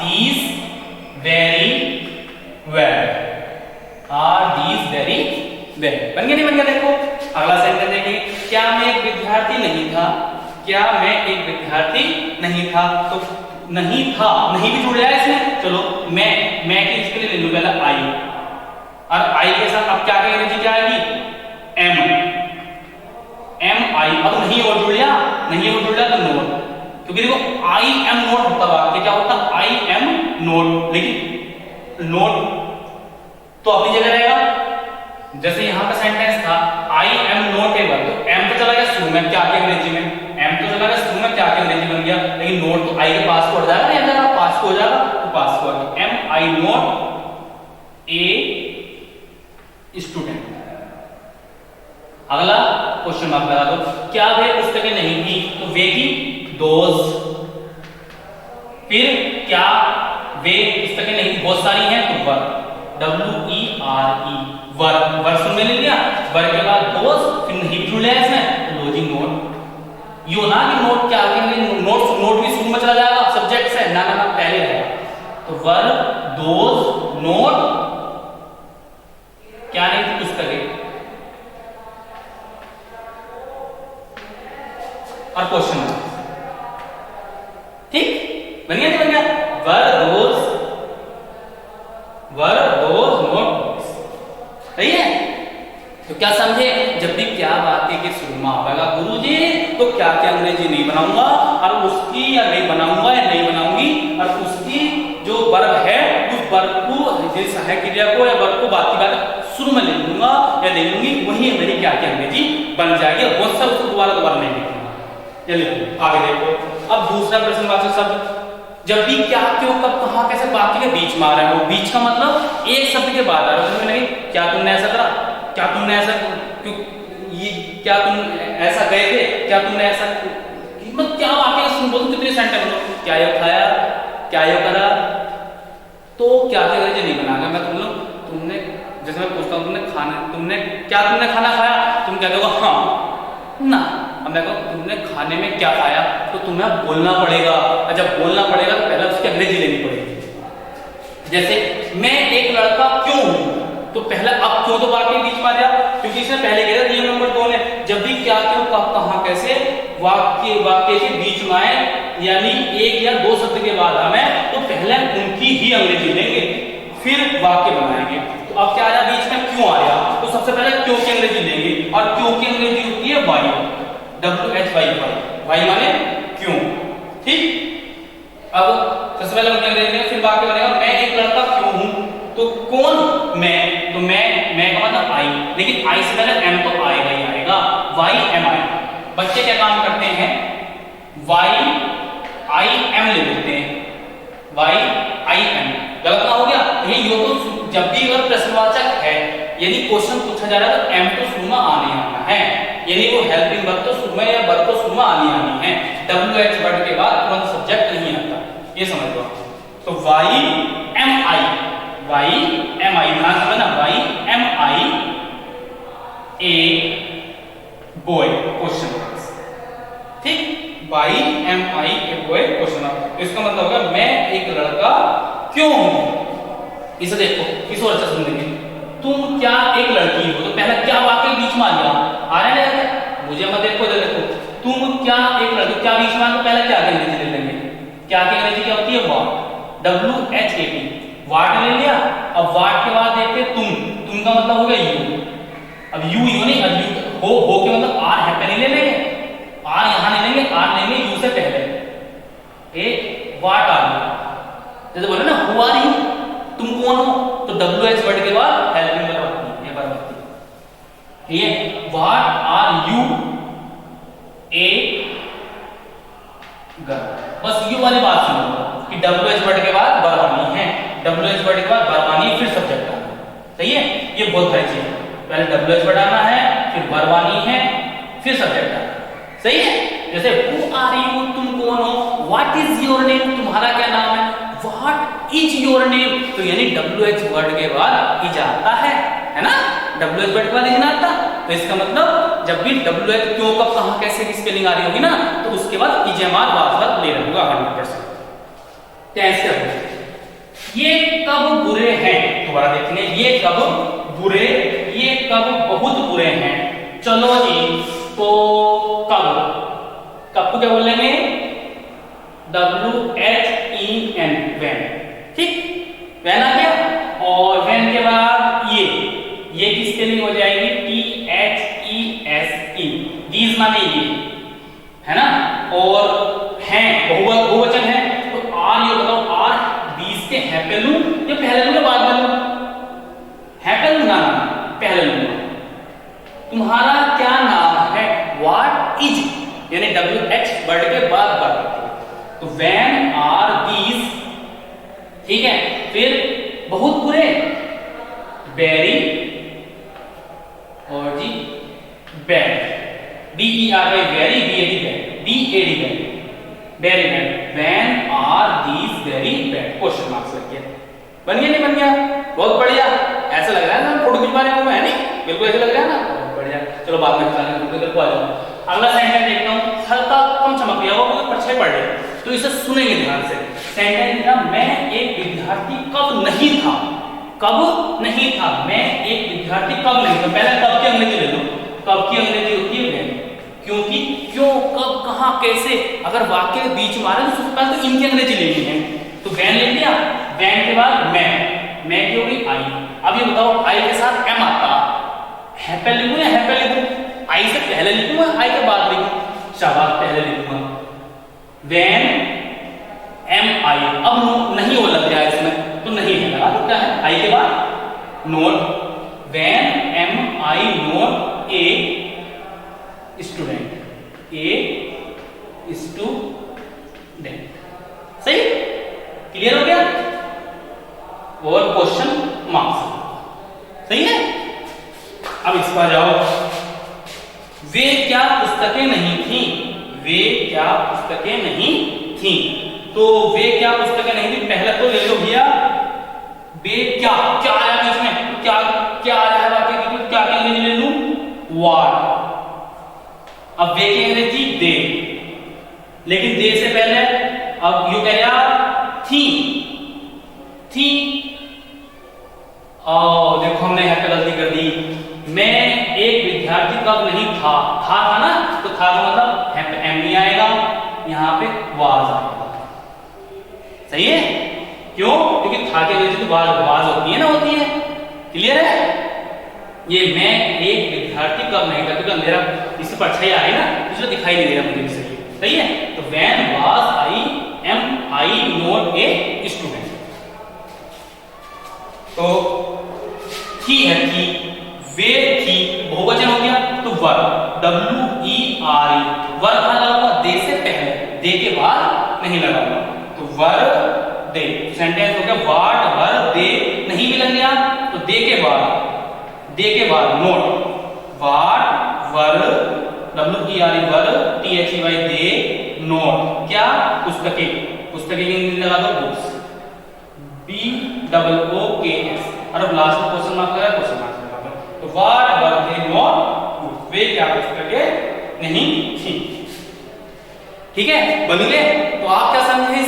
these very well, are these very well। बन गया नहीं बन गया? देखो अगला सेंटेंस देखिए, क्या मैं एक विद्यार्थी नहीं था? क्या मैं एक विद्यार्थी नहीं था? तो नहीं था, नहीं भी जुड़ जाए इसमें। चलो मैं के इसके लिए ले लूं पहला आई, और आई के साथ अब क्या अंग्रेजी क्या आएगी? एम आई। अब नहीं और जुड़ गया, नहीं और जुड़ गया तो नोट, क्योंकि देखो आई एम नोट होता वाक्य क्या होता? आई एम नोट, लेकिन नोट तो अपनी जगह रहेगा। जैसे यहां का सेंटेंस था आई एम नॉट एबल, तो एम तो चला गया शुरू में, क्या के अंग्रेजी में? एम तो चला गया शुरू में, क्या के अंग्रेजी बन गया, लेकिन नोट तो आई के पास को हो जाएगा ना, अगर आप पास को हो जाएगा तो पास को आ गया। Am I not a student. अगला क्वेश्चन मार्क लगा दो, क्या वे पुस्तकें नहीं थी? तो वे की दोज। फिर क्या वे पुस्तकें नहीं थी? बहुत सारी हैं, तो वर, WERE, वर, वर सुनने ले लिया, वर के बाद दोज, फिर नहीं जुड़ लिया इसमें, लॉजिंग नोट। यो ना कि नोट क्या आगे नोट भी शुरू में चला जाएगा सब्जेक्ट से, ना ना पहले रहेगा। तो वर, दोज, नोट, क्या नहीं थी? पुस्तकें। और क्वेश्चन ठीक बन गया नहीं बन गया? वर दोज नोट, सही है। तो क्या समझे, जब भी क्या वाक्य के शुरू में आएगा गुरुजी, तो क्या क्या अंग्रेजी नहीं बनाऊंगा, और उसकी या नहीं बनाऊंगा या नहीं बनाऊंगी, और उसकी जो वर्ब है उस वर्ब को, सहायक क्रिया को या वर्ब को बाकी बात शुरू में ले लूंगा या ले लूंगी, वही मेरी क्या क्या अंग्रेजी बन जाएगी, और बहुत सा उसको दोबारा नहीं लिखूंगा। चलिए आगे देखो। अब दूसरा प्रश्नवाचक शब्द, जब भी क्या, क्यों, कब, कहां, कैसे वाक्य के बीच में आ रहा है, वो बीच का मतलब एक शब्द के बाद आ रहा है। नहीं, क्या तुमने ऐसा करा, क्या तुमने ऐसा क्यों, ये क्या तुम ऐसा गए थे, क्या तुमने ऐसा, मतलब क्या वाक्य सुन बोलो, कितने सेंटेंस बोलो, क्या ये खाया, क्या ये करा, तो क्या क्या अंग्रेजी नहीं बनाना। मैं तुम लोग, तुमने, जैसे मैं पूछता हूँ तुमने खाना, तुमने खाना खाया, तुम क्या कहोगे? हाँ ना। अब मैं कहूँ तुमने खाने में क्या खाया, तो तुम्हें बोलना पड़ेगा, और जब बोलना पड़ेगा तो पहले उसकी अंग्रेजी लेनी पड़ेगी। जैसे मैं एक लड़का क्यों हूं, तो पहले अब क्यों तो वाक्य बीच में आ गया, क्योंकि इसने पहले कह दिया नियम नंबर 2 में, जब भी क्या, क्यों, कब, कहां, कैसे वाक्य के बीच में आए, यानी एक या दो शब्द के बाद हमें, तो पहले उनकी ही अंग्रेजी लेंगे, फिर वाक्य बनाएंगे। तो अब क्या आया बीच में? क्यों आया, तो सबसे पहले क्यों की अंग्रेजी लेंगे, और क्यों की अंग्रेजी होती है वाई, WHY, वाई माने क्यों, ठीक। अब सबसे पहले हम क्या करेंगे, फिर वाक्य बनेगा, मैं एक लड़का क्यों हूं, तो कौन मैं, तो मैं का मतलब आई, लेकिन आई से पहले एम तो आएगा ही आएगा, वाई एम आई। बच्चे क्या काम करते हैं, वाई आई एम ले लेते हैं, वाई आई एम, गलत ना हो गया। यही यो तो जब भी अगर प्रश्नवाचक है, यानी क्वेश्चन पूछा जा रहा है, तो एम तो शुरू में आना है, यानी वो हेल्पिंग वर्ब तो शुरू में या वर्ब तो शुरू में आनी है, WH वर्ड के बाद तुरंत सब्जेक्ट नहीं आता, ये समझ लो। तो वाई एम आई, ध्यान से ना, why am I a boy, question mark, ठीक, why am I a boy, question mark. इसका मतलब होगा मैं एक लड़का क्यों हूं। इसे देखो, इस और अच्छा सुनेंगे, तुम क्या एक लड़की हो, तो पहला क्या वाक्य बीच में आ गया, आ रहा है, मुझे मत देखो, इधर देखो, तुम क्या एक लड़की, क्या बीच में आ, तो पहले क्या की अंग्रेजी ले लेंगे, क्या की अंग्रेजी क्या होती है? व्हाट, WHAT, व्हाट ले लिया। अब व्हाट के बाद देखते तुम का मतलब हो गया यू, अब यू नहीं, अब यू हो के मतलब आर है पहले ले लेंगे, आर यहां ले लेंगे, आर लेंगे यू से पहले, ए व्हाट आर यू, जैसे बोले ना हु आर यू, तुम कौन हो, तो WH वर्ड के बाद हेल्पिंग वर्ब आती है, ये वर्ब आती है, ये what are you a girl, बस यू वाली बात सुनो कि WH वर्ड के बाद वर्ब आनी है, WH वर्ड के बाद वर्ब आनी है, फिर सब्जेक्ट आना है, सही है। ये बहुत सारी चीज है, पहले WH वर्ड आना है, फिर वर्ब आनी है, फिर सब्जेक्ट आना है, सही है। जैसे हु आर यू, तुम कौन हो, व्हाट इज योर नेम, तुम्हारा क्या नाम है, व्हाट इज योर नेम, तो यानी WH वर्ड के बाद इज आता है ना, WH वर्ड के बाद इज ना आता, तो इसका मतलब जब भी WH क्यों, कब, कहां, कैसे की स्पेलिंग आ रही होगी ना, तो उसके बाद इजेमार वासवत ले रहा होगा 100%। टेंस क्या होगा, ये कब बुरे हैं, दोबारा देखेंगे, ये कब बुरे, ये कब बहुत बुरे हैं। चलो जी, तो कब, कब को क्या बोल लेंगे, WHEN, व्हेन, ठीक, व्हेन आ गया। और व्हेन के बाद ये की स्पेलिंग हो जाएगी THESE, दीज माने ये, है ना। और हैं बहुवचन है, तो आर, ये बताओ आर बीस के है पहलू या पहले लूंगा बाद में लूं, है पहलू ना पहले लूंगा। तुम्हारा क्या नाम है, व्हाट इज, यानी WH वर्ड के बाद बात, तो व्हेन आर दीज, ठीक है। फिर बहुत बुरे, वेरी, और जी bad, BER very, BAD bad, BAD bad, very bad, when are these very bad, question marks लग गया। बन गया नहीं बन गया, बहुत बढ़िया। ऐसा लग रहा है ना फोटो खिंचवाने को, है नहीं, बिल्कुल ऐसा लग रहा है ना, बहुत बढ़िया। चलो बाद में फोटो को आ जाओ। अगला सेंटेंस देखता हूं, हल्का कम चमक गया, वो परछाई पड़ रही, तो इसे सुनेंगे ध्यान से। सेंटेंस था, मैं एक विद्यार्थी कब नहीं था, कब नहीं था, मैं एक विद्यार्थी कब नहीं था। पहले कब की अंग्रेजी ले लो, कब की अंग्रेजी होती है व्हेन, क्योंकि क्यों, कब, कहां, कैसे, अगर वाक्य के बीच में आ रहा है तो सबसे पहले तो इनकी अंग्रेजी लेनी है, तो व्हेन ले लिया। व्हेन के बाद मैं की होगी आई। अब ये बताओ, आई के साथ एम आता है, पहले लिखूं या है पहले लिखूं, आई से पहले लिखूंगा, आई के बाद लिखूं, शाबाश, पहले लिखूंगा। व्हेन एम आई, अब नहीं वो लग गया इसमें, तो नहीं है लगा, तो क्या है आई के बाद not, when am I not a student, a student, सही, क्लियर हो गया। और क्वेश्चन मार्क्स, सही है। अब इस पर जाओ, वे क्या पुस्तकें नहीं थी, वे क्या पुस्तकें नहीं थी, तो वे क्या पुस्तकें नहीं थी, पहले तो ले लो भैया, वे क्या, क्या आया बीच में, क्या क्या आ रहा है वाक्य की, क्या की अंग्रेजी ले लूं, व्हाट। अब वे की अंग्रेजी दे, लेकिन दे से पहले अब यू कह रहा थी, देखो हमने यहाँ पे गलती कर दी, मैं एक विद्यार्थी कब नहीं था, था ना, तो था का मतलब यहाँ पे एम नहीं आएगा, यहाँ पे वाज आएगा, सही है। क्यों, क्योंकि था के अंग्रेजी तो वाज होती है ना, होती है, क्लियर है। ये मैं एक विद्यार्थी कब नहीं था, क्योंकि मेरा इससे परछाई आई ना, इसमें दिखाई नहीं दे रहा मुझे, सही है। तो when was I am I not a student, तो थी है, थी, वे थी, बहुवचन हो गया, तो वर, WERE, वर कहां लगा हुआ, दे से पहले, दे के बाद नहीं लगा हुआ, तो वर दे, सेंटेंस हो गया व्हाट वर दे, नहीं भी लग गया तो दे के बाद note, what were, WERE were, THEY they, note, क्या, पुस्तकें, पुस्तकें की इंग्लिश लगा दो बुक्स, BOOKS, और अब लास्ट में क्वेश्चन मार्क लगा, क्वेश्चन मार्क लगा दो, तो what were they not books, वे क्या पुस्तकें नहीं थी, ठीक है, बन गए। तो आप क्या समझे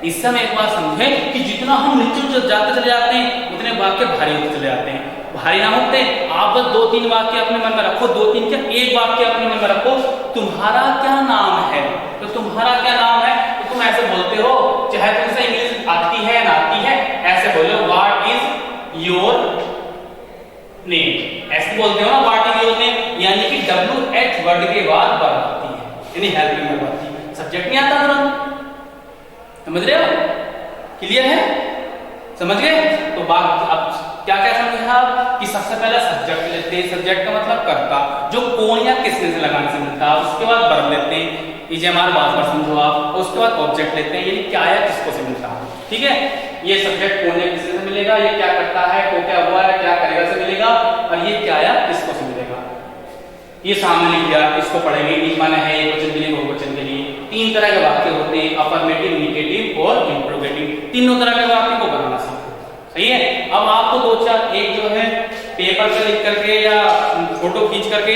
इससे हम एक बात समझे कि जितना हम नीचे जाते चले जाते हैं उतने वाक्य भारी होते चले जाते हैं, भारी ना होते। आप बस 2-3 वाक्य अपने मन में रखो, 2-3 क्या, एक वाक्य अपने मन में रखो, तुम्हारा क्या नाम है, तो तुम्हारा क्या नाम है, तो तुम ऐसे बोलते हो, चाहे तुमसे इंग्लिश आती है ना आती है, ऐसे बोलो व्हाट इज योर नेम, ऐसे बोलते हो ना, व्हाट इज योर नेम, यानी कि WH वर्ड के बाद वर्ब आती है, यानी हेल्पिंग वर्ब आती है, सब्जेक्ट नहीं आता तुरंत, समझ रहे हो, क्लियर है, समझ गए। तो बात अब क्या क्या समझे आप कि सबसे पहले सब्जेक्ट लेते हैं, सब्जेक्ट का मतलब कर्ता, जो कौन या किसने से लगाने से मिलता है, उसके बाद वर्ब लेते हैं, EJMR बात पर समझो आप, उसके बाद ऑब्जेक्ट लेते हैं, यानी क्या या किसको से मिलता है, ठीक है। ये सब्जेक्ट कौन या किससे से मिलेगा, ये क्या करता है, को क्या हुआ है, क्या करेगा से मिलेगा, और ये क्या या किसको से मिलेगा, ये सामने लिख दिया, इसको पढ़ेंगे, इज माने है एक वचन के लिए, बहुवचन के लिए। 3 तरह के वाक्य होते हैं, अफर्मेटिव, नेगेटिव और इंट्रोगेटिव, तीनों तरह के वाक्य को बनाना सीखो, सही है। अब आपको 2-4 एक जो है पेपर पे लिख करके या फोटो खींच करके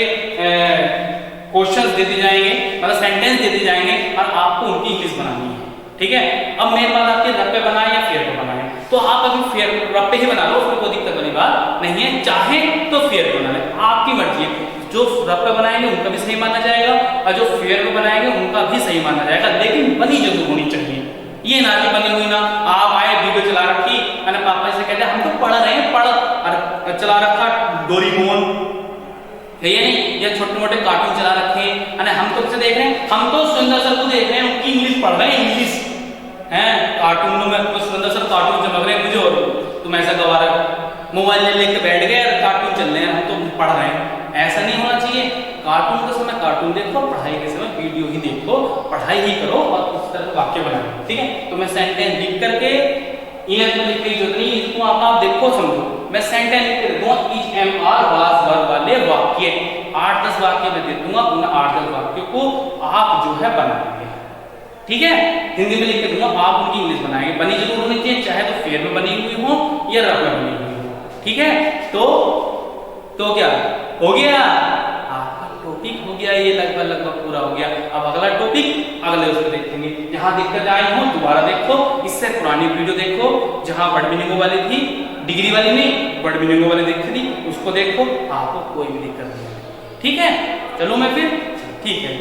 क्वेश्चंस देते जाएंगे, मतलब सेंटेंस देते जाएंगे, और आपको उनकी इंग्लिश बनानी है, ठीक है। अब मेन बात आपके घर पे बनाए या फेयर पे बनाए, तो आप अभी फेयर रफ पे ही बना लो, उसमें कोई दिक्कत वाली बात नहीं है। चाहे तो फेयर बना ले, आपकी मर्जी है। जो रफ पे बनाएंगे उनका भी सही माना जाएगा और जो फेयर पे बनाएंगे उनका भी सही माना जाएगा, लेकिन बनी जरूर होनी चाहिए। ये ना कि बनी हुई ना, आप आए वीडियो चला रखी और पापा से कहते हम तो पढ़ रहे हैं, पढ़ और चला रखा डोरेमोन, ये नहीं, ये छोटे मोटे कार्टून चला रखे हैं, हम तो किसे देख रहे हैं, हम तो सुंदर सर को देख रहे हैं, उनकी इंग्लिश पढ़ रहे हैं, इंग्लिश हैं कार्टूनों में तो सुंदर सर कार्टून चमक रहे हैं मुझे, और तुम ऐसा गवा रहे हो, मोबाइल लेके बैठ गए और कार्टून चल रहे हैं, हम तो पढ़ रहे हैं। ऐसा नहीं होना चाहिए। कार्टून के समय कार्टून देखो, पढ़ाई के समय वीडियो ही देखो, पढ़ाई ही करो और उस तरह वाक्य बनाओ, ठीक है। तो मैं सेंटेंस लिख करके इंग्लिश में लिखने की जरूरत नहीं, इसको आप देखो समझो। मैं सेंटेंस लिख के दूंगा, is am are was verb वाले वाक्य 8-10 वाक्य में दे दूंगा, उन 8-10 वाक्यों को आप जो है बनाएंगे, ठीक है। हिंदी में लिख के दूंगा, आप उनकी इंग्लिश बनाएंगे, बनी जरूर होनी चाहिए, चाहे तो फेयर में बनी हुई हो या रफ में बनी हुई हो, ठीक है। तो क्या हो गया, आपका टॉपिक हो गया, ये लगभग पूरा हो गया। अब अगला टॉपिक अगले उसको देखेंगे। जहां दिक्कत आई हो दोबारा देखो, इससे पुरानी वीडियो देखो, जहां वर्ड मीनिंग वाली थी, डिग्री वाली नहीं, वर्ड मीनिंग वाली दिख थी, उसको देखो, आपको कोई भी दिक्कत नहीं है, ठीक है। चलो मैं फिर, ठीक है।